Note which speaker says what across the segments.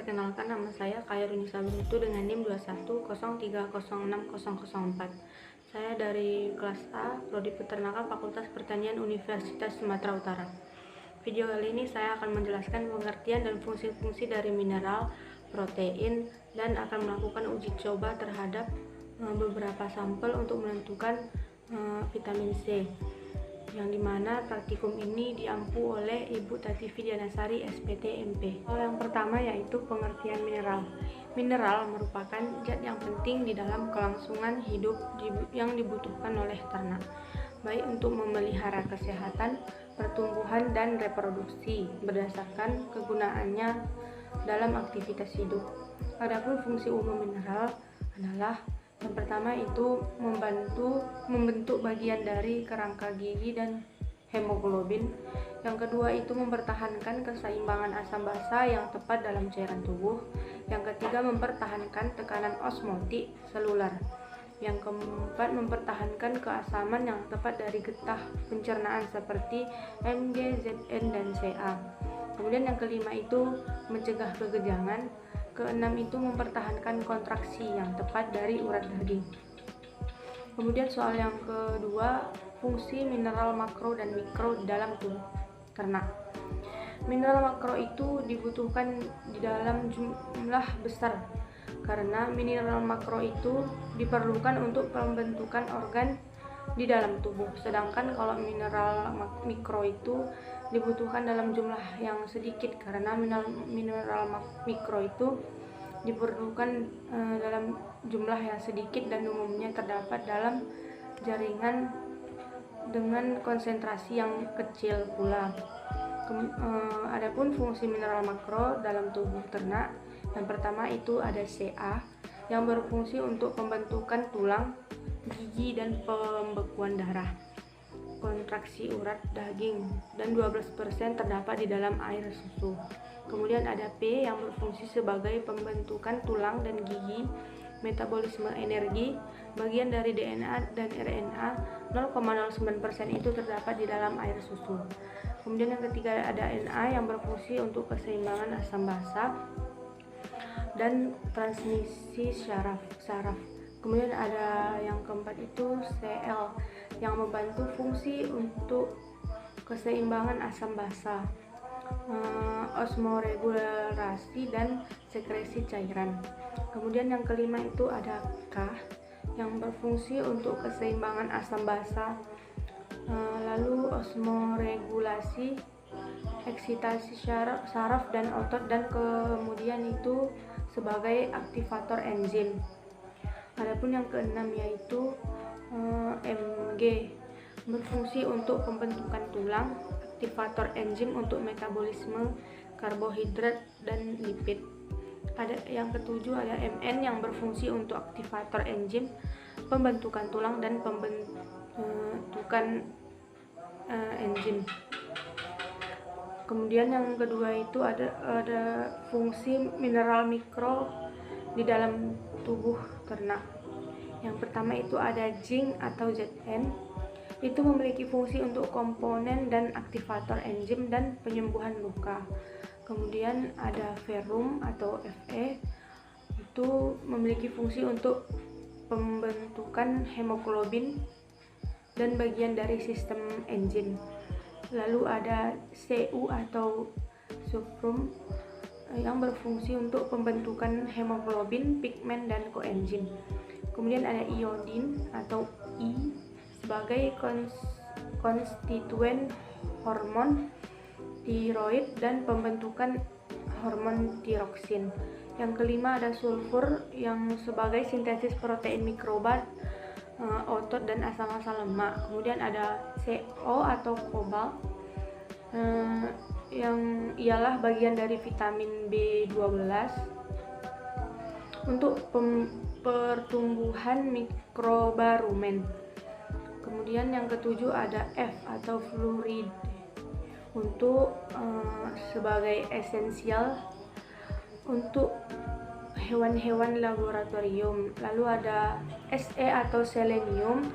Speaker 1: perkenalkan, nama saya Khairunisa Bintu dengan NIM 2103060004. Saya dari kelas A, Prodi Peternakan Fakultas Pertanian Universitas Sumatera Utara. Video kali ini saya akan menjelaskan pengertian dan fungsi-fungsi dari mineral, protein, dan akan melakukan uji coba terhadap beberapa sampel untuk menentukan vitamin C, yang dimana praktikum ini diampu oleh Ibu Tati Fidianasari SPT MP. Yang pertama yaitu pengertian mineral. Mineral merupakan zat yang penting di dalam kelangsungan hidup yang dibutuhkan oleh ternak, baik untuk memelihara kesehatan, pertumbuhan, dan reproduksi berdasarkan kegunaannya dalam aktivitas hidup. Adapun fungsi umum mineral adalah yang pertama itu membentuk bagian dari kerangka gigi dan hemoglobin. Yang kedua itu mempertahankan keseimbangan asam basa yang tepat dalam cairan tubuh. Yang ketiga mempertahankan tekanan osmotik seluler. Yang keempat mempertahankan keasaman yang tepat dari getah pencernaan seperti Mg, Zn, dan Ca. Kemudian yang kelima itu mencegah kegejangan. Keenam itu mempertahankan kontraksi yang tepat dari urat daging. Kemudian soal yang kedua, fungsi mineral makro dan mikro di dalam tubuh ternak. Mineral makro itu dibutuhkan di dalam jumlah besar karena mineral makro itu diperlukan untuk pembentukan organ di dalam tubuh. Sedangkan kalau mineral mikro itu dibutuhkan dalam jumlah yang sedikit karena mineral mikro itu diperlukan dalam jumlah yang sedikit dan umumnya terdapat dalam jaringan dengan konsentrasi yang kecil pula. Adapun fungsi mineral makro dalam tubuh ternak, yang pertama itu ada Ca yang berfungsi untuk pembentukan tulang, gigi, dan pembekuan darah, kontraksi urat daging, dan 12% terdapat di dalam air susu. Kemudian ada P yang berfungsi sebagai pembentukan tulang dan gigi, metabolisme energi, bagian dari DNA dan RNA, 0,09% itu terdapat di dalam air susu. Kemudian yang ketiga ada Na yang berfungsi untuk keseimbangan asam basa dan transmisi syaraf. Kemudian ada yang keempat itu Cl yang membantu fungsi untuk keseimbangan asam basa, osmoregulasi, dan sekresi cairan. Kemudian yang kelima itu ada K yang berfungsi untuk keseimbangan asam basa, lalu osmoregulasi, eksitasi saraf dan otot, dan kemudian itu sebagai aktivator enzim. Adapun yang keenam yaitu Mg berfungsi untuk pembentukan tulang, aktivator enzim untuk metabolisme karbohidrat dan lipid. Ada yang ketujuh ada Mn yang berfungsi untuk aktivator enzim, pembentukan tulang, dan pembentukan enzim. Kemudian yang kedua itu ada fungsi mineral mikro di dalam tubuh ternak. Yang pertama itu ada zinc atau Zn, itu memiliki fungsi untuk komponen dan aktivator enzim dan penyembuhan luka. Kemudian ada ferrum atau Fe, itu memiliki fungsi untuk pembentukan hemoglobin dan bagian dari sistem enzim. Lalu ada Cu atau sucrum yang berfungsi untuk pembentukan hemoglobin, pigmen, dan koenzim. Kemudian ada iodin atau I sebagai konstituen hormon tiroid dan pembentukan hormon tiroksin. Yang kelima ada sulfur yang sebagai sintesis protein mikroba, otot, dan asam-asam lemak. Kemudian ada Co atau kobalt yang ialah bagian dari vitamin B12 untuk pertumbuhan mikroba rumen. Kemudian yang ketujuh ada F atau fluoride untuk sebagai esensial untuk hewan-hewan laboratorium. Lalu ada Se atau selenium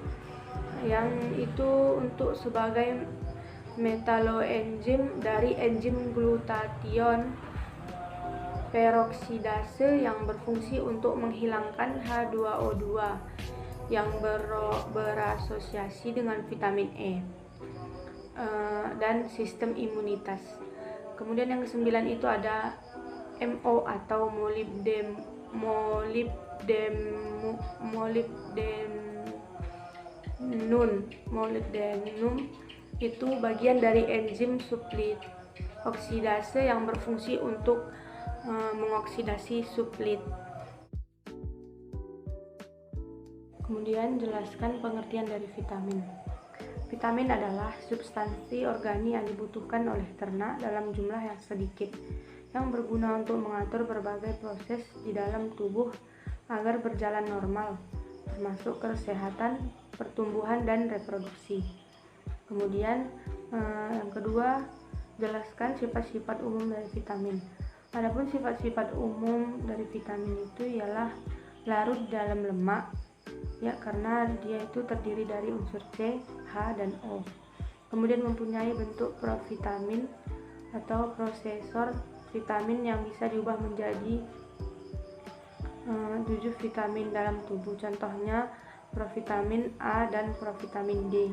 Speaker 1: yang itu untuk sebagai metaloenzim dari enzim glutation peroksidase yang berfungsi untuk menghilangkan H2O2 yang berasosiasi dengan vitamin E, dan sistem imunitas. Kemudian yang ke-9 itu ada MO atau molybdenum itu bagian dari enzim sublit oksidase yang berfungsi untuk mengoksidasi sublit. Kemudian jelaskan pengertian dari vitamin. Vitamin adalah substansi organik yang dibutuhkan oleh ternak dalam jumlah yang sedikit, yang berguna untuk mengatur berbagai proses di dalam tubuh agar berjalan normal, termasuk kesehatan, pertumbuhan, dan reproduksi. Kemudian yang kedua, jelaskan sifat-sifat umum dari vitamin. Adapun sifat-sifat umum dari vitamin itu ialah larut dalam lemak, ya, karena dia itu terdiri dari unsur C, H, dan O. Kemudian mempunyai bentuk provitamin atau prosesor vitamin yang bisa diubah menjadi 7 vitamin dalam tubuh, contohnya provitamin A dan provitamin D.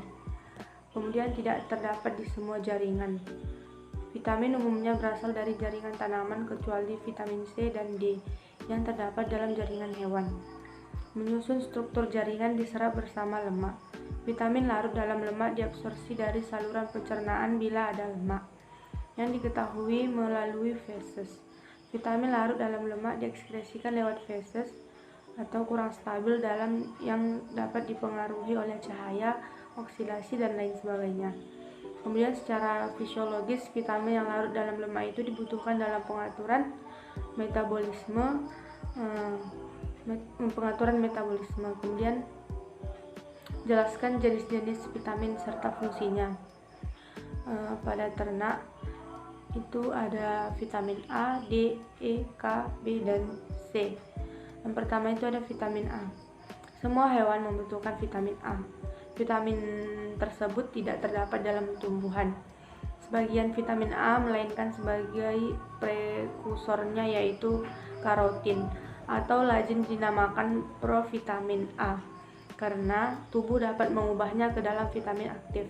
Speaker 1: Kemudian tidak terdapat di semua jaringan. Vitamin umumnya berasal dari jaringan tanaman kecuali vitamin C dan D yang terdapat dalam jaringan hewan. Menyusun struktur jaringan diserap bersama lemak. Vitamin larut dalam lemak diabsorpsi dari saluran pencernaan bila ada lemak, yang diketahui melalui feses. Vitamin larut dalam lemak diekskresikan lewat feses atau kurang stabil yang dapat dipengaruhi oleh cahaya, oksidasi, dan lain sebagainya. Kemudian secara fisiologis, vitamin yang larut dalam lemak itu dibutuhkan dalam pengaturan metabolisme. Kemudian jelaskan jenis-jenis vitamin serta fungsinya. Pada ternak itu ada vitamin A, D, E, K, B, dan C. Yang pertama itu ada vitamin A. Semua hewan membutuhkan vitamin A. Vitamin tersebut tidak terdapat dalam tumbuhan. Sebagian vitamin A melainkan sebagai prekursornya, yaitu karotin, atau lazim dinamakan provitamin A, karena tubuh dapat mengubahnya ke dalam vitamin aktif.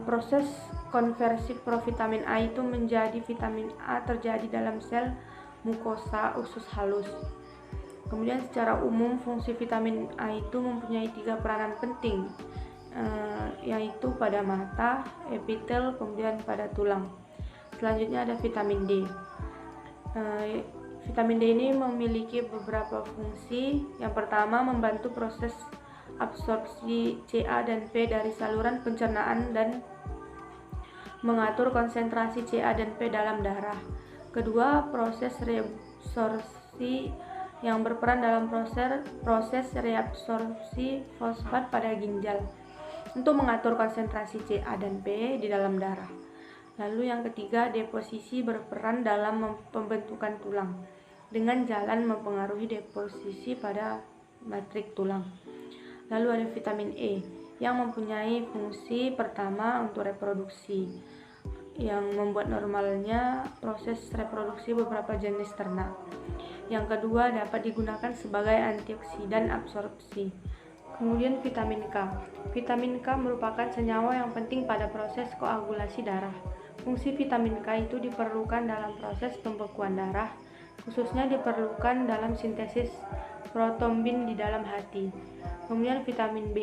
Speaker 1: Proses konversi provitamin A itu menjadi vitamin A terjadi dalam sel mukosa usus halus. Kemudian secara umum fungsi vitamin A itu mempunyai 3 peranan penting, yaitu pada mata, epitel, kemudian pada tulang. Selanjutnya ada vitamin D. Vitamin D ini memiliki beberapa fungsi. Yang pertama, membantu proses absorpsi CA dan P dari saluran pencernaan dan mengatur konsentrasi CA dan P dalam darah. Kedua, proses reabsorpsi yang berperan dalam proses reabsorpsi fosfat pada ginjal untuk mengatur konsentrasi CA dan P di dalam darah. Lalu yang ketiga, deposisi berperan dalam pembentukan tulang dengan jalan mempengaruhi deposisi pada matrik tulang. Lalu ada vitamin E yang mempunyai fungsi pertama untuk reproduksi, yang membuat normalnya proses reproduksi beberapa jenis ternak. Yang kedua, dapat digunakan sebagai antioksidan absorpsi. Kemudian vitamin K. Vitamin K merupakan senyawa yang penting pada proses koagulasi darah. Fungsi vitamin K itu diperlukan dalam proses pembekuan darah, khususnya diperlukan dalam sintesis protombin di dalam hati. Kemudian vitamin B.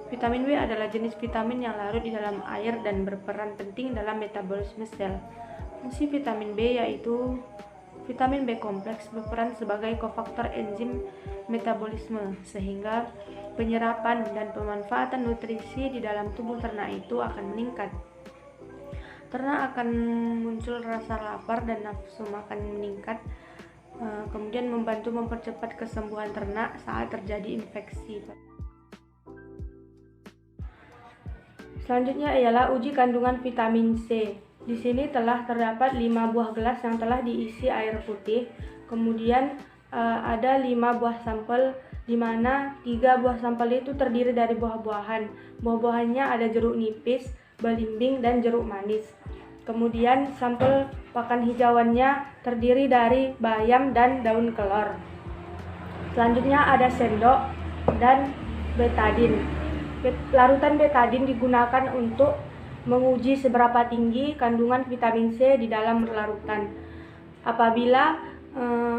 Speaker 1: Vitamin B adalah jenis vitamin yang larut di dalam air dan berperan penting dalam metabolisme sel. Fungsi vitamin B yaitu vitamin B kompleks berperan sebagai kofaktor enzim metabolisme, sehingga penyerapan dan pemanfaatan nutrisi di dalam tubuh ternak itu akan meningkat. Ternak akan muncul rasa lapar dan nafsu makan meningkat, kemudian membantu mempercepat kesembuhan ternak saat terjadi infeksi. Selanjutnya ialah uji kandungan vitamin C. Di sini telah terdapat 5 buah gelas yang telah diisi air putih. Kemudian ada 5 buah sampel, di mana 3 buah sampel itu terdiri dari buah-buahan. Buah-buahannya ada jeruk nipis, belimbing, dan jeruk manis. Kemudian sampel pakan hijauannya terdiri dari bayam dan daun kelor. Selanjutnya ada sendok dan betadin. Larutan betadin digunakan untuk menguji seberapa tinggi kandungan vitamin C di dalam larutan. Apabila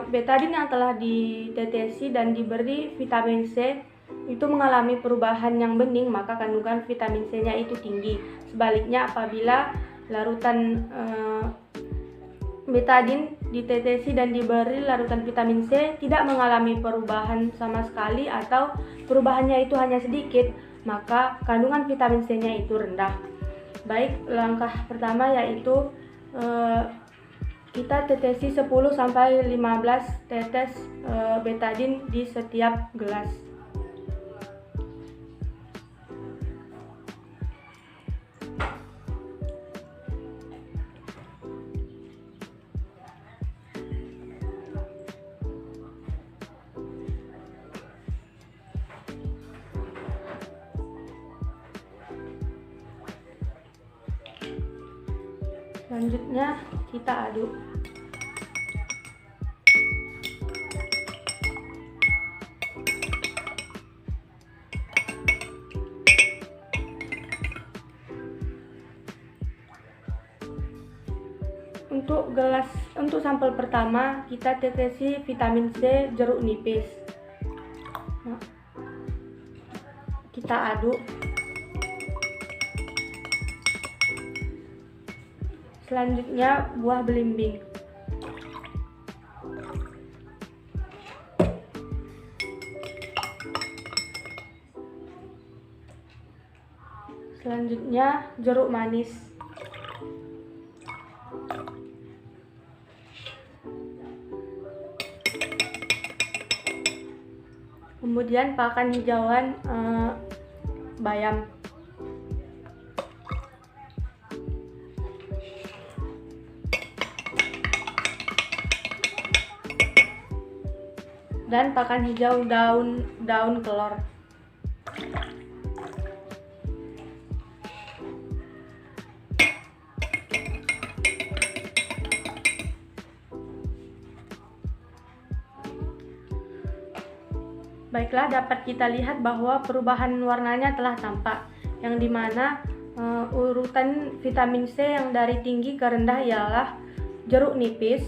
Speaker 1: betadin yang telah ditetesi dan diberi vitamin C itu mengalami perubahan yang bening, maka kandungan vitamin C-nya itu tinggi. Sebaliknya, apabila larutan betadin ditetesi dan diberi larutan vitamin C tidak mengalami perubahan sama sekali atau perubahannya itu hanya sedikit, maka kandungan vitamin C-nya itu rendah. Baik, langkah pertama yaitu kita tetesi 10-15 tetes betadin di setiap gelas. Selanjutnya kita aduk. Untuk sampel pertama kita tetesi vitamin C jeruk nipis. Nah, kita aduk. Selanjutnya buah belimbing. Selanjutnya jeruk manis. Kemudian pakan hijauan bayam. Dan pakan hijau daun kelor. Baiklah, dapat kita lihat bahwa perubahan warnanya telah tampak, yang dimana urutan vitamin C yang dari tinggi ke rendah ialah jeruk nipis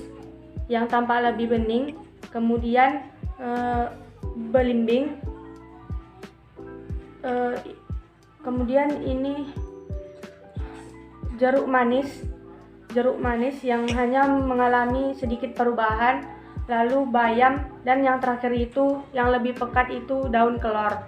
Speaker 1: yang tampak lebih bening, kemudian belimbing, kemudian ini jeruk manis yang hanya mengalami sedikit perubahan, lalu bayam, dan yang terakhir itu yang lebih pekat itu daun kelor.